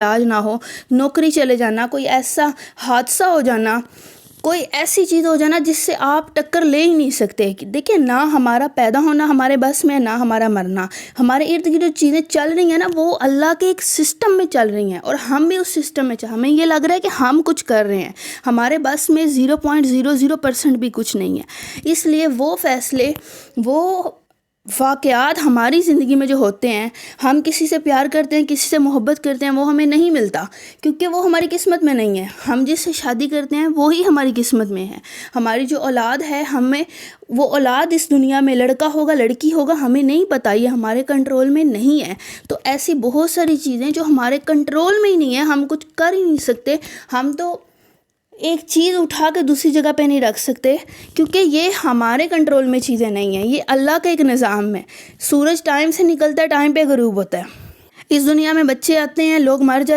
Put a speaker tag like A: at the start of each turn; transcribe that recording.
A: علاج نہ ہو، نوکری چلے جانا، کوئی ایسا حادثہ ہو جانا، کوئی ایسی چیز ہو جانا جس سے آپ ٹکر لے ہی نہیں سکتے. دیکھیں، نہ ہمارا پیدا ہونا ہمارے بس میں، نہ ہمارا مرنا. ہمارے ارد گرد جو چیزیں چل رہی ہیں نا، وہ اللہ کے ایک سسٹم میں چل رہی ہیں، اور ہم بھی اس سسٹم میں ہمیں یہ لگ رہا ہے کہ ہم کچھ کر رہے ہیں. ہمارے بس میں 0.00% بھی کچھ نہیں ہے. اس لیے وہ فیصلے، وہ واقعات ہماری زندگی میں جو ہوتے ہیں، ہم کسی سے پیار کرتے ہیں، کسی سے محبت کرتے ہیں، وہ ہمیں نہیں ملتا، کیونکہ وہ ہماری قسمت میں نہیں ہے. ہم جس سے شادی کرتے ہیں وہی ہماری قسمت میں ہے. ہماری جو اولاد ہے، ہمیں وہ اولاد اس دنیا میں لڑکا ہوگا لڑکی ہوگا ہمیں نہیں پتہ، یہ ہمارے کنٹرول میں نہیں ہے. تو ایسی بہت ساری چیزیں جو ہمارے کنٹرول میں ہی نہیں ہے، ہم کچھ کر ہی نہیں سکتے. ہم تو ایک چیز اٹھا کے دوسری جگہ پہ نہیں رکھ سکتے، کیونکہ یہ ہمارے کنٹرول میں چیزیں نہیں ہیں. یہ اللہ کا ایک نظام ہے. سورج ٹائم سے نکلتا ہے، ٹائم پہ غروب ہوتا ہے. اس دنیا میں بچے آتے ہیں، لوگ مر جاتے ہیں.